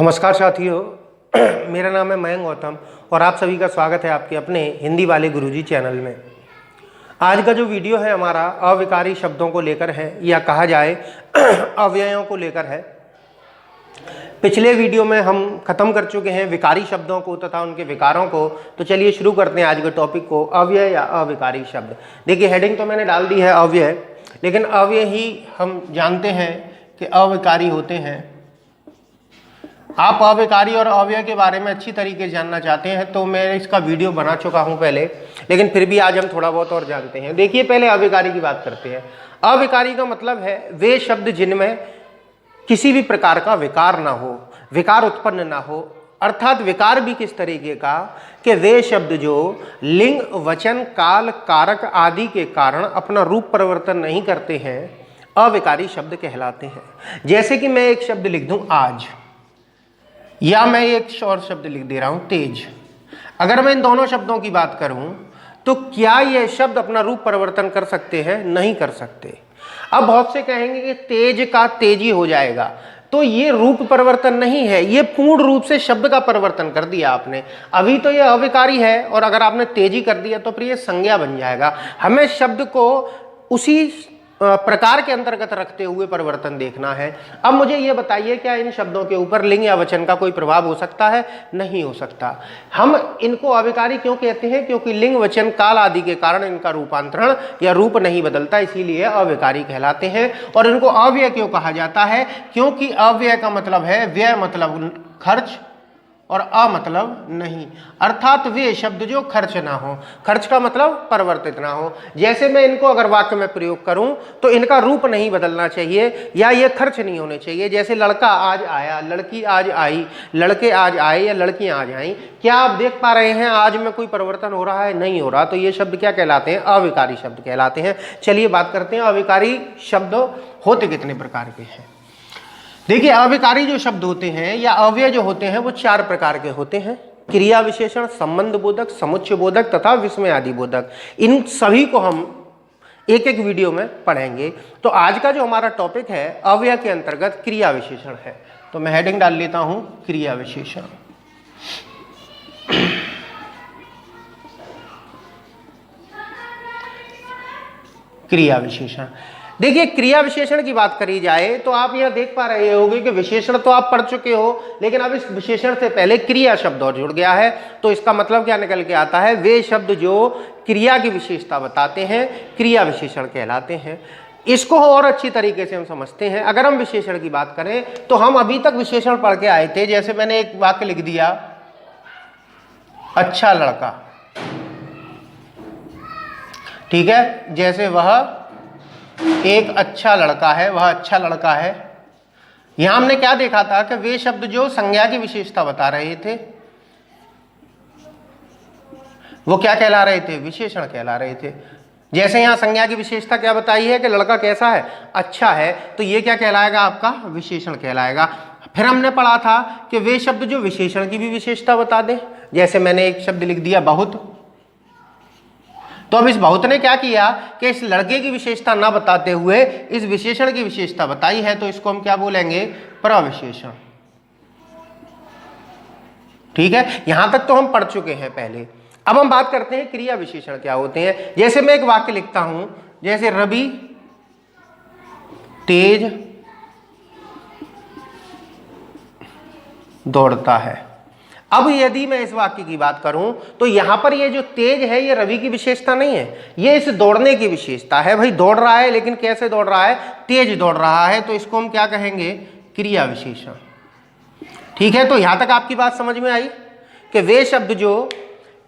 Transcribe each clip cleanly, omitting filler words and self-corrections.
नमस्कार साथियों, मेरा नाम है मयंक गौतम और आप सभी का स्वागत है आपके अपने हिंदी वाले गुरुजी चैनल में। आज का जो वीडियो है हमारा अविकारी शब्दों को लेकर है या कहा जाए अव्ययों को लेकर है। पिछले वीडियो में हम खत्म कर चुके हैं विकारी शब्दों को तथा उनके विकारों को। तो चलिए शुरू करते हैं आज के टॉपिक को, अव्यय या अविकारी शब्द। देखिए हेडिंग तो मैंने डाल दी है अव्यय, लेकिन अव्यय ही हम जानते हैं कि अविकारी होते हैं। आप अविकारी और अव्यय के बारे में अच्छी तरीके से जानना चाहते हैं तो मैं इसका वीडियो बना चुका हूं पहले, लेकिन फिर भी आज हम थोड़ा बहुत और जानते हैं। देखिए पहले अविकारी की बात करते हैं। अविकारी का मतलब है वे शब्द जिनमें किसी भी प्रकार का विकार ना हो, विकार उत्पन्न ना हो। अर्थात विकार भी किस तरीके का कि वे शब्द जो लिंग, वचन, काल, कारक आदि के कारण अपना रूप परिवर्तन नहीं करते हैं, अविकारी शब्द कहलाते हैं। जैसे कि मैं एक शब्द लिख दूं आज, या मैं एक और शब्द लिख दे रहा हूं तेज। अगर मैं इन दोनों शब्दों की बात करूं तो क्या ये शब्द अपना रूप परिवर्तन कर सकते हैं? नहीं कर सकते। अब बहुत से कहेंगे कि तेज का तेजी हो जाएगा, तो ये रूप परिवर्तन नहीं है, ये पूर्ण रूप से शब्द का परिवर्तन कर दिया आपने। अभी तो ये अविकारी है और अगर आपने तेजी कर दिया तो फिर ये संज्ञा बन जाएगा। हमें शब्द को उसी प्रकार के अंतर्गत रखते हुए परिवर्तन देखना है। अब मुझे ये बताइए, क्या इन शब्दों के ऊपर लिंग या वचन का कोई प्रभाव हो सकता है? नहीं हो सकता। हम इनको अविकारी क्यों कहते हैं? क्योंकि लिंग, वचन, काल आदि के कारण इनका रूपांतरण या रूप नहीं बदलता, इसीलिए अविकारी कहलाते हैं। और इनको अव्यय क्यों कहा जाता है? क्योंकि अव्यय का मतलब है व्यय, मतलब खर्च, और अ मतलब नहीं। अर्थात वे शब्द जो खर्च ना हो, खर्च का मतलब परिवर्तित ना हो। जैसे मैं इनको अगर वाक्य में प्रयोग करूं तो इनका रूप नहीं बदलना चाहिए या ये खर्च नहीं होने चाहिए। जैसे लड़का आज आया, लड़की आज आई, लड़के आज आए या लड़कियां आज आई। क्या आप देख पा रहे हैं आज में कोई परिवर्तन हो रहा है? नहीं हो रहा। तो ये शब्द क्या कहलाते हैं? अविकारी शब्द कहलाते हैं। चलिए बात करते हैं अविकारी शब्द होते कितने प्रकार के हैं। देखिए अविकारी जो शब्द होते हैं या अव्यय जो होते हैं वो चार प्रकार के होते हैं: क्रिया विशेषण, संबंध बोधक, समुच्चय बोधक तथा विस्मय आदि बोधक। इन सभी को हम एक एक वीडियो में पढ़ेंगे। तो आज का जो हमारा टॉपिक है अव्यय के अंतर्गत क्रिया विशेषण है। तो मैं हेडिंग डाल लेता हूं क्रिया विशेषण। क्रिया विशेषण। देखिए क्रिया विशेषण की बात करी जाए तो आप यह देख पा रहे होंगे कि विशेषण तो आप पढ़ चुके हो, लेकिन अब इस विशेषण से पहले क्रिया शब्द और जुड़ गया है। तो इसका मतलब क्या निकल के आता है? वे शब्द जो क्रिया की विशेषता बताते हैं क्रिया विशेषण कहलाते हैं। इसको और अच्छी तरीके से हम समझते हैं। अगर हम विशेषण की बात करें तो हम अभी तक विशेषण पढ़ के आए थे। जैसे मैंने एक वाक्य लिख दिया, अच्छा लड़का, ठीक है। जैसे वह एक अच्छा लड़का है, वह अच्छा लड़का है। यहां हमने क्या देखा था कि वे शब्द जो संज्ञा की विशेषता बता रहे थे वो क्या कहला रहे थे? विशेषण कहला रहे थे। जैसे यहां संज्ञा की विशेषता क्या बताई है कि लड़का कैसा है? अच्छा है। तो ये क्या कहलाएगा? आपका विशेषण कहलाएगा। फिर हमने पढ़ा था कि वे शब्द जो विशेषण की भी विशेषता बता दें। जैसे मैंने एक शब्द लिख दिया बहुत, तो अब इस बहुत ने क्या किया कि इस लड़के की विशेषता ना बताते हुए इस विशेषण की विशेषता बताई है, तो इसको हम क्या बोलेंगे? प्रविशेषण। ठीक है, यहां तक तो हम पढ़ चुके हैं पहले। अब हम बात करते हैं क्रिया विशेषण क्या होते हैं। जैसे मैं एक वाक्य लिखता हूं, जैसे रवि तेज दौड़ता है। अब यदि मैं इस वाक्य की बात करूं तो यहां पर ये जो तेज है ये रवि की विशेषता नहीं है, ये इस दौड़ने की विशेषता है। भाई दौड़ रहा है, लेकिन कैसे दौड़ रहा है? तेज दौड़ रहा है। तो इसको हम क्या कहेंगे? क्रिया विशेषण। ठीक है, तो यहां तक आपकी बात समझ में आई कि वे शब्द जो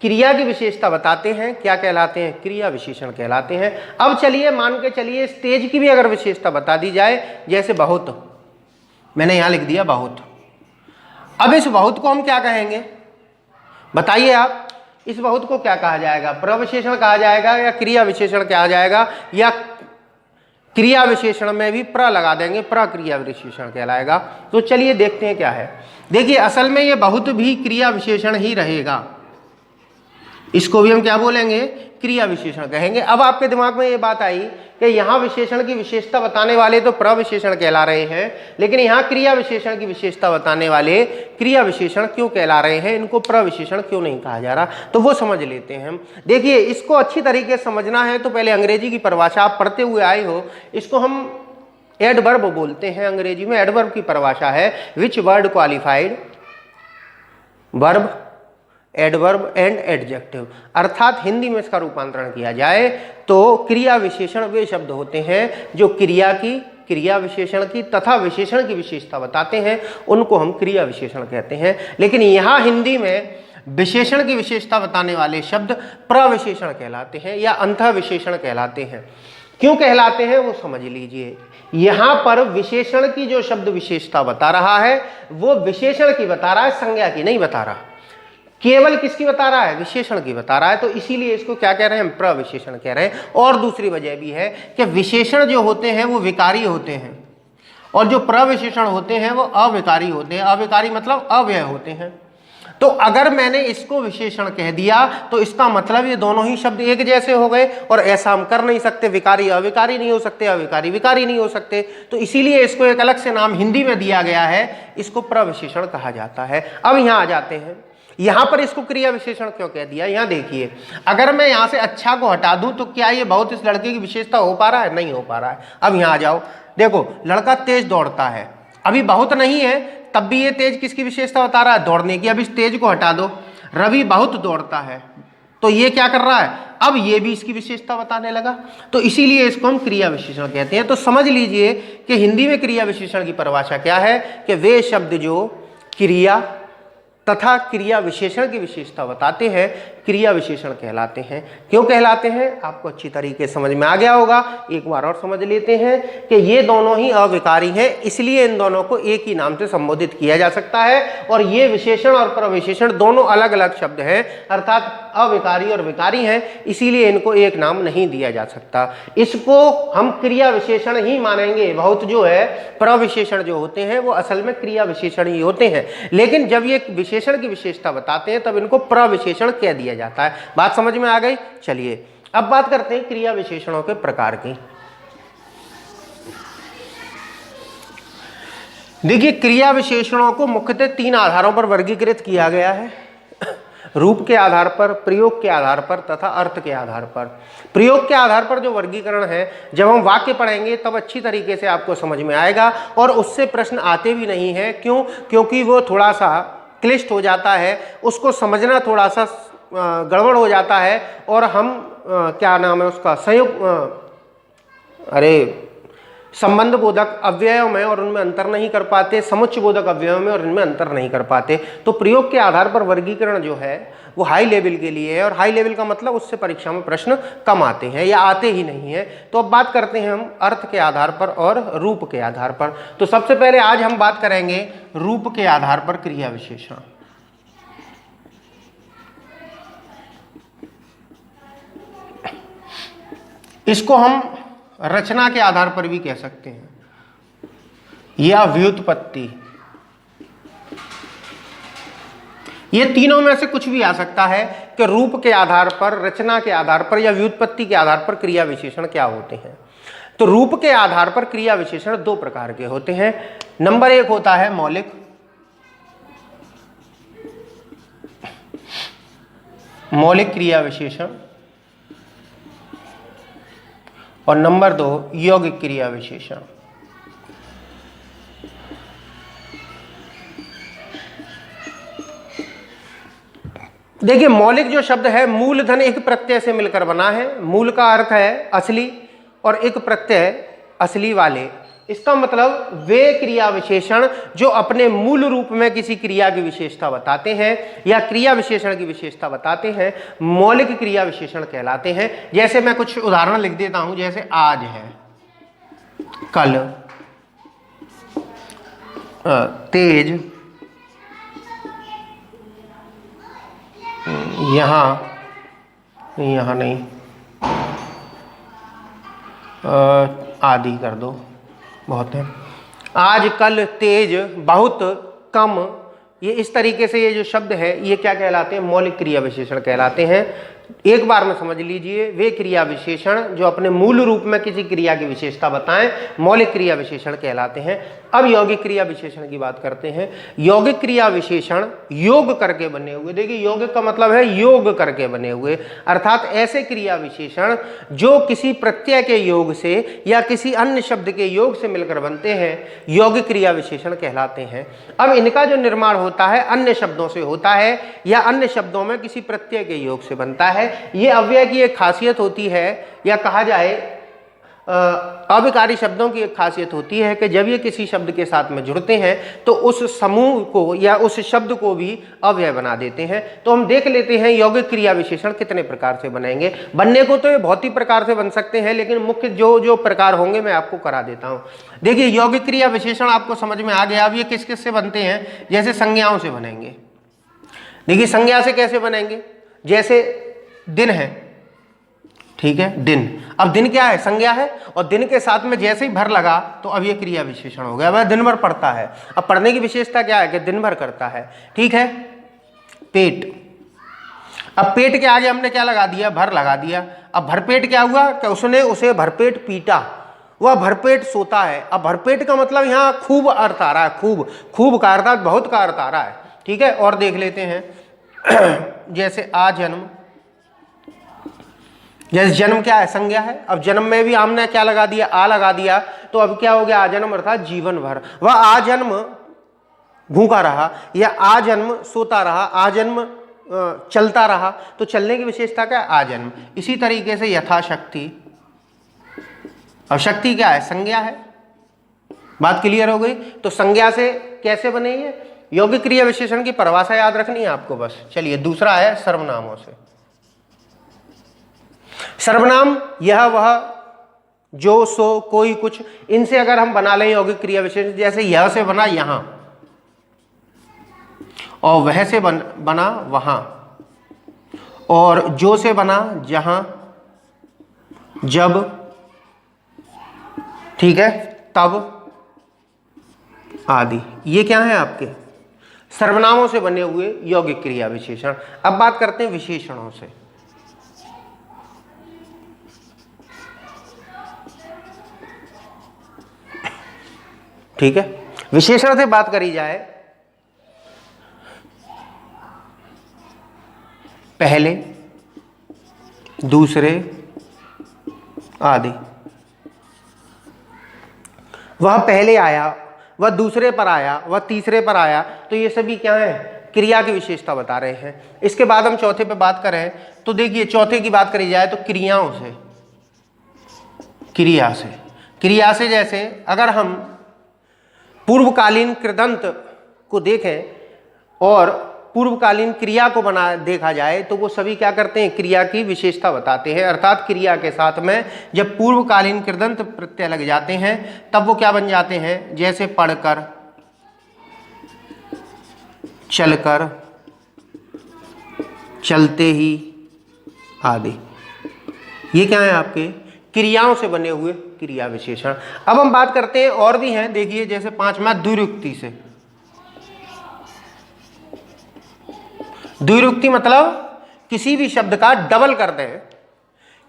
क्रिया की विशेषता बताते हैं क्या कहलाते हैं? क्रिया विशेषण कहलाते हैं। अब चलिए मान के चलिए इस तेज की भी अगर विशेषता बता दी जाए, जैसे बहुत, मैंने यहां लिख दिया बहुत। अब इस बहुत को हम क्या कहेंगे? बताइए आप, इस बहुत को क्या कहा जाएगा? प्रविशेषण कहा जाएगा या क्रिया विशेषण कहा जाएगा? या क्रिया विशेषण में भी प्र लगा देंगे, प्रक्रिया विशेषण कहलाएगा। तो चलिए देखते हैं क्या है। देखिए असल में ये बहुत भी क्रिया विशेषण ही रहेगा। इसको भी हम क्या बोलेंगे, क्रिया विशेषण कहेंगे। अब आपके दिमाग में ये बात आई कि यहाँ विशेषण की विशेषता बताने वाले तो प्रविशेषण कहला रहे हैं, लेकिन यहाँ क्रिया विशेषण की विशेषता बताने वाले क्रिया विशेषण क्यों कहला रहे हैं, इनको प्रविशेषण क्यों नहीं कहा जा रहा, तो वो समझ लेते हैं हम। देखिए, इसको अच्छी तरीके से समझना है तो पहले अंग्रेजी की परिभाषा आप पढ़ते हुए आए हो, इसको हम एडवर्ब बोलते हैं। अंग्रेजी में एडवर्ब की परिभाषा है which word qualified verb, adverb and adjective, अर्थात हिंदी में इसका रूपांतरण किया जाए तो क्रिया विशेषण वे शब्द होते हैं जो क्रिया की, क्रिया विशेषण की तथा विशेषण की विशेषता बताते हैं, उनको हम क्रिया विशेषण कहते हैं। लेकिन यहाँ हिंदी में विशेषण की विशेषता बताने वाले शब्द प्रविशेषण कहलाते हैं या अंतः विशेषण कहलाते हैं। क्यों कहलाते हैं वो समझ लीजिए। यहाँ पर विशेषण की जो शब्द विशेषता बता रहा है वो विशेषण की बता रहा है, संज्ञा की नहीं बता रहा। केवल किसकी बता रहा है, विशेषण की बता रहा है, तो इसीलिए इसको क्या कह रहे हैं, हम प्रविशेषण कह रहे हैं। और दूसरी वजह भी है कि विशेषण जो होते हैं वो विकारी होते हैं और जो प्रविशेषण होते हैं वो अविकारी होते हैं। अविकारी मतलब अव्यय होते हैं। तो अगर मैंने इसको विशेषण कह दिया तो इसका मतलब ये दोनों ही शब्द एक जैसे हो गए, और ऐसा हम कर नहीं सकते। विकारी अविकारी नहीं हो सकते, अविकारी विकारी नहीं हो सकते, तो इसीलिए इसको एक अलग से नाम हिंदी में दिया गया है, इसको प्रविशेषण कहा जाता है। अब यहाँ आ जाते हैं, यहाँ पर इसको क्रिया विशेषण क्यों कह दिया। यहाँ देखिए, अगर मैं यहाँ से अच्छा को हटा दूं तो क्या ये बहुत इस लड़के की विशेषता हो पा रहा है, नहीं हो पा रहा है। अब यहाँ आ जाओ, देखो लड़का तेज दौड़ता है, अभी बहुत नहीं है तब भी ये तेज किसकी विशेषता बता रहा है, दौड़ने की। अब इस तेज को हटा दो, रवि बहुत दौड़ता है, तो ये क्या कर रहा है, अब ये भी इसकी विशेषता बताने लगा, तो इसीलिए इसको हम क्रिया विशेषण कहते हैं। तो समझ लीजिए कि हिंदी में क्रिया विशेषण की परिभाषा क्या है कि वे शब्द जो क्रिया तथा क्रिया विशेषण की विशेषता बताते हैं क्रिया विशेषण कहलाते हैं। क्यों कहलाते हैं आपको अच्छी तरीके समझ में आ गया होगा। एक बार और समझ लेते हैं कि ये दोनों ही अविकारी हैं, इसलिए इन दोनों को एक ही नाम से संबोधित किया जा सकता है। और ये विशेषण और प्रविशेषण दोनों अलग अलग शब्द हैं, अर्थात अविकारी और विकारी हैं, इसीलिए इनको एक नाम नहीं दिया जा सकता। इसको हम क्रिया विशेषण ही मानेंगे। बहुत जो है प्रविशेषण जो होते हैं वो असल में क्रिया विशेषण ही होते हैं, लेकिन जब ये विशेषण की विशेषता बताते हैं तब इनको प्रविशेषण कह दिया जाता है। बात समझ में आ गई। चलिए अब बात करते हैं क्रिया विशेषणों के प्रकार की। देखिए, क्रिया विशेषणों को मुख्यतः 3 आधारों पर वर्गीकृत किया गया है, रूप के आधार पर, प्रयोग के आधार पर तथा अर्थ के आधार पर। प्रयोग के आधार पर जो वर्गीकरण है, जब हम वाक्य पढ़ेंगे तब अच्छी तरीके से आपको समझ में आएगा और उससे प्रश्न आते भी नहीं है। क्यों? क्योंकि वो थोड़ा सा क्लिष्ट हो जाता है, उसको समझना थोड़ा सा गड़बड़ हो जाता है, और हम क्या नाम है उसका, संबंध बोधक अव्ययों में और उनमें अंतर नहीं कर पाते, समुच्चय बोधक अव्ययों में और इनमें अंतर नहीं कर पाते। तो प्रयोग के आधार पर वर्गीकरण जो है वो हाई लेवल के लिए है, और हाई लेवल का मतलब उससे परीक्षा में प्रश्न कम आते हैं या आते ही नहीं है। तो अब बात करते हैं हम अर्थ के आधार पर और रूप के आधार पर। तो सबसे पहले आज हम बात करेंगे रूप के आधार पर क्रिया विशेषण। इसको हम रचना के आधार पर भी कह सकते हैं या व्युत्पत्ति, ये तीनों में से कुछ भी आ सकता है कि रूप के आधार पर, रचना के आधार पर या व्युत्पत्ति के आधार पर क्रिया विशेषण क्या होते हैं। तो रूप के आधार पर क्रिया विशेषण 2 प्रकार के होते हैं। नंबर 1 होता है मौलिक, मौलिक क्रिया विशेषण, और नंबर 2 यौगिक क्रिया विशेषण। देखिए, मौलिक जो शब्द है मूलधन एक प्रत्यय से मिलकर बना है। मूल का अर्थ है असली और एक प्रत्यय असली वाले। इसका मतलब वे क्रिया विशेषण जो अपने मूल रूप में किसी क्रिया की विशेषता बताते हैं या क्रिया विशेषण की विशेषता बताते हैं, मौलिक क्रिया विशेषण कहलाते हैं। जैसे मैं कुछ उदाहरण लिख देता हूं, जैसे आज है, कल, तेज, यहाँ नहीं, आदि कर दो, बहुत है। आज, कल, तेज, बहुत, कम, ये इस तरीके से ये जो शब्द है ये क्या कहलाते हैं, मौलिक क्रिया विशेषण कहलाते हैं। एक बार में समझ लीजिए, वे क्रिया विशेषण जो अपने मूल रूप में किसी क्रिया की विशेषता बताएं मौलिक क्रिया विशेषण कहलाते हैं। अब यौगिक क्रिया विशेषण की बात करते हैं। यौगिक क्रिया विशेषण योग करके बने हुए, देखिए यौगिक का मतलब है योग करके बने हुए, अर्थात ऐसे क्रिया विशेषण जो किसी प्रत्यय के योग से या किसी अन्य शब्द के योग से मिलकर बनते हैं, यौगिक क्रिया विशेषण कहलाते हैं। अब इनका जो निर्माण होता है अन्य शब्दों से होता है या अन्य शब्दों में किसी प्रत्यय के योग से बनता है। ये अव्यय की एक खासियत होती है, या कहा जाए अविकारी शब्दों की एक खासियत होती है कि जब ये किसी शब्द के साथ में जुड़ते हैं तो उस समूह को या उस शब्द को भी अव्यय बना देते हैं। तो हम देख लेते हैं यौगिक क्रिया विशेषण कितने प्रकार से बनेंगे। बनने को तो ये बहुत ही प्रकार से बन सकते हैं, लेकिन मुख्य जो जो प्रकार होंगे मैं आपको करा देता हूँ। देखिए यौगिक क्रिया विशेषण आपको समझ में आ गया। अब ये किस किस से बनते हैं, जैसे संज्ञाओं से बनेंगे। देखिए संज्ञा से कैसे बनेंगे, जैसे दिन है, ठीक है, दिन। अब दिन क्या है, संज्ञा है, और दिन के साथ में जैसे ही भर लगा तो अब ये क्रिया विशेषण हो गया। वह दिन भर पढ़ता है। अब पढ़ने की विशेषता क्या है कि दिन भर करता है, ठीक है। पेट, अब पेट के आगे हमने क्या लगा दिया, भर लगा दिया। अब भरपेट क्या हुआ कि उसने उसे भरपेट पीटा, वह भरपेट सोता है। अब भरपेट का मतलब यहाँ खूब अर्थ आ रहा है, खूब, खूब का अर्थात बहुत का अर्थ आ रहा है, ठीक है। और देख लेते हैं जैसे आजन्म, जैसे जन्म क्या है, संज्ञा है। अब जन्म में भी हमने क्या लगा दिया, आ लगा दिया, तो अब क्या हो गया, आजन्म अर्थात जीवन भर। वह आजन्म भूखा रहा या आजन्म सोता रहा, आजन्म चलता रहा, तो चलने की विशेषता क्या है, आजन्म। इसी तरीके से यथाशक्ति, अब शक्ति क्या है, संज्ञा है। बात क्लियर हो गई। तो संज्ञा से कैसे बनेंगे, यौगिक क्रिया विशेषण की परिभाषा याद रखनी है आपको बस। चलिए दूसरा है सर्वनामों से। सर्वनाम यह वह जो सो कोई कुछ, इनसे अगर हम बना लें यौगिक क्रिया विशेषण, जैसे यह से बना यहां और वह से बना वहां, और जो से बना जहां, जब, ठीक है, तब आदि। ये क्या है आपके सर्वनामों से बने हुए यौगिक क्रिया विशेषण। अब बात करते हैं विशेषणों से। ठीक है, विशेषण से बात करी जाए, पहले, दूसरे आदि। वह पहले आया, वह दूसरे पर आया, वह तीसरे पर आया, तो ये सभी क्या है, क्रिया की विशेषता बता रहे हैं। इसके बाद हम चौथे पे बात करें तो देखिए चौथे की बात करी जाए तो क्रियाओं से, क्रिया से, क्रिया से जैसे अगर हम पूर्वकालीन कृदंत को देखें और पूर्वकालीन क्रिया को देखा जाए तो वो सभी क्या करते हैं, क्रिया की विशेषता बताते हैं। अर्थात क्रिया के साथ में जब पूर्वकालीन कृदंत प्रत्यय लग जाते हैं तब वो क्या बन जाते हैं, जैसे पढ़कर, चलकर, चलते ही आदि। ये क्या है आपके क्रियाओं से बने हुए क्रिया विशेषण। अब हम बात करते हैं और भी हैं, देखिए जैसे पांचवा द्विरुक्ति से। द्विरुक्ति मतलब किसी भी शब्द का डबल कर दें,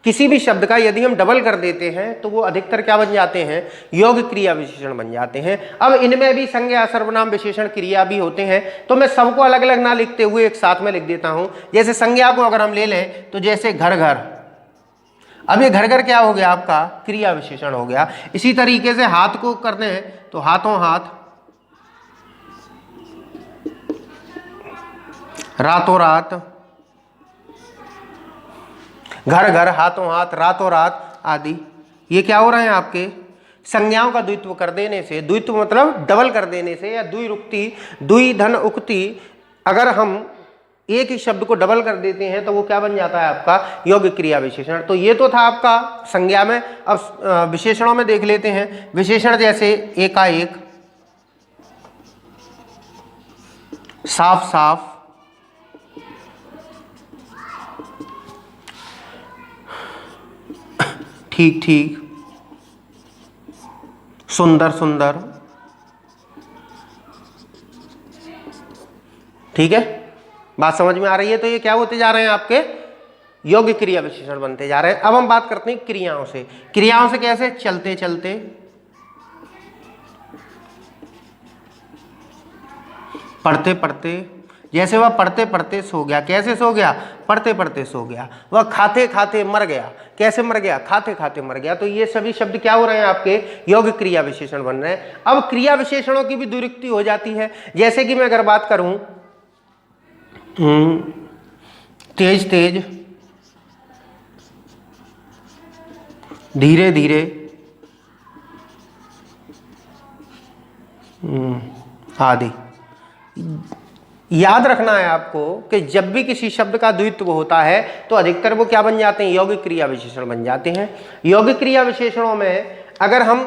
किसी भी शब्द का यदि हम डबल कर देते हैं तो वो अधिकतर क्या बन जाते हैं, यौगिक क्रिया विशेषण बन जाते हैं। अब इनमें भी संज्ञा, सर्वनाम, विशेषण, क्रिया भी होते हैं, तो मैं सबको अलग अलग ना लिखते हुए एक साथ में लिख देता हूं। जैसे संज्ञा को अगर हम ले लें तो जैसे घर घर, अब ये घर घर क्या हो गया आपका, क्रिया विशेषण हो गया। इसी तरीके से हाथ को करते हैं तो हाथों हाथ, रातों रात, घर घर, हाथों हाथ, रातों रात आदि। ये क्या हो रहे हैं आपके, संज्ञाओं का द्वित्व कर देने से, द्वित्व मतलब डबल कर देने से, या द्विरुक्ति, द्विधन उक्ति, अगर हम एक ही शब्द को डबल कर देते हैं तो वो क्या बन जाता है आपका, यौगिक क्रिया विशेषण। तो ये तो था आपका संज्ञा में। अब विशेषणों में देख लेते हैं। विशेषण जैसे एकाएक, साफ साफ, ठीक ठीक, सुंदर सुंदर, ठीक है, बात समझ में आ रही है। तो ये क्या होते जा रहे हैं, आपके योग्य क्रिया विशेषण बनते जा रहे हैं। अब हम बात करते हैं क्रियाओं से। क्रियाओं से कैसे, चलते चलते, पढ़ते पढ़ते, जैसे वह पढ़ते पढ़ते सो गया, कैसे सो गया, पढ़ते पढ़ते सो गया। वह खाते खाते मर गया, कैसे मर गया, खाते खाते मर गया। तो ये सभी शब्द क्या हो रहे हैं, आपके योग्य क्रिया विशेषण बन रहे हैं। अब क्रिया विशेषणों की भी द्विरुक्ति हो जाती है। जैसे कि मैं अगर बात करूं तेज तेज, धीरे धीरे, आदि। याद रखना है आपको कि जब भी किसी शब्द का द्वित्व होता है तो अधिकतर वो क्या बन जाते हैं, यौगिक क्रिया विशेषण बन जाते हैं। यौगिक क्रिया विशेषणों में अगर हम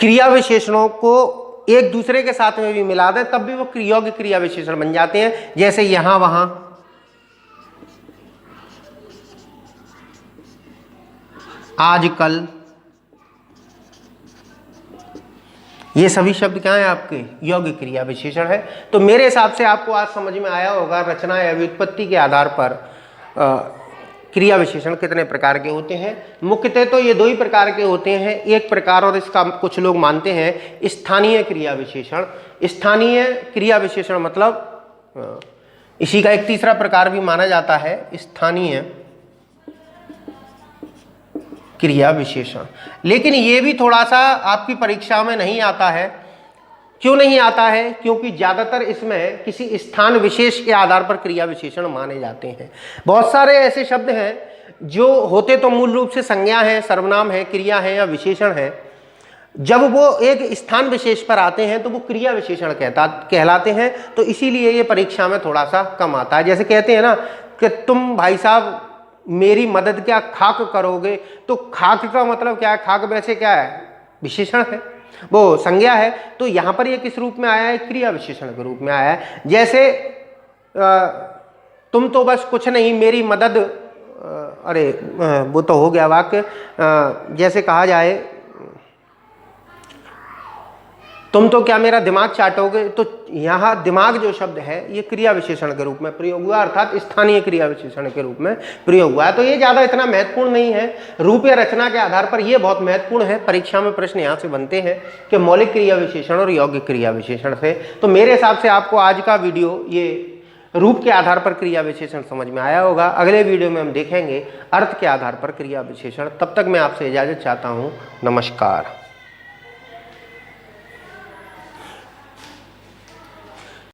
क्रिया विशेषणों को एक दूसरे के साथ में भी मिला दें तब भी वो यौगिक क्रिया विशेषण बन जाते हैं। जैसे यहां वहां, आजकल, ये सभी शब्द क्या है, आपके यौगिक क्रिया विशेषण है। तो मेरे हिसाब से आपको आज समझ में आया होगा रचना या व्युत्पत्ति के आधार पर क्रिया विशेषण कितने प्रकार के होते हैं। मुख्यतः तो ये दो ही प्रकार के होते हैं। एक प्रकार, और इसका कुछ लोग मानते हैं, स्थानीय क्रिया विशेषण। स्थानीय क्रिया विशेषण मतलब इसी का एक तीसरा प्रकार भी माना जाता है, स्थानीय क्रिया विशेषण। लेकिन ये भी थोड़ा सा आपकी परीक्षा में नहीं आता है। क्यों नहीं आता है, क्योंकि ज़्यादातर इसमें किसी स्थान विशेष के आधार पर क्रिया विशेषण माने जाते हैं। बहुत सारे ऐसे शब्द हैं जो होते तो मूल रूप से संज्ञा है, सर्वनाम है, क्रिया है या विशेषण है। जब वो एक स्थान विशेष पर आते हैं तो वो क्रिया विशेषण कहलाते हैं। तो इसीलिए ये परीक्षा में थोड़ा सा कम आता है। जैसे कहते हैं ना कि तुम भाई साहब मेरी मदद क्या खाक करोगे, तो खाक का मतलब क्या है, खाक वैसे क्या है, विशेषण है, वो संज्ञा है। तो यहाँ पर ये किस रूप में आया है, क्रिया विशेषण के रूप में आया है। जैसे तुम तो बस कुछ नहीं मेरी मदद, अरे वो तो हो गया वाक्य। जैसे कहा जाए तुम तो क्या मेरा दिमाग चाटोगे, तो यहाँ दिमाग जो शब्द है ये क्रिया विशेषण के रूप में प्रयोग हुआ, अर्थात स्थानीय क्रिया विशेषण के रूप में प्रयोग हुआ है। तो ये ज़्यादा इतना महत्वपूर्ण नहीं है। रूप या रचना के आधार पर ये बहुत महत्वपूर्ण है। परीक्षा में प्रश्न यहाँ से बनते हैं कि मौलिक क्रिया विशेषण और यौगिक क्रिया विशेषण से। तो मेरे हिसाब से आपको आज का वीडियो ये रूप के आधार पर क्रिया विशेषण समझ में आया होगा। अगले वीडियो में हम देखेंगे अर्थ के आधार पर क्रिया विशेषण। तब तक मैं आपसे इजाज़त चाहता हूँ। नमस्कार।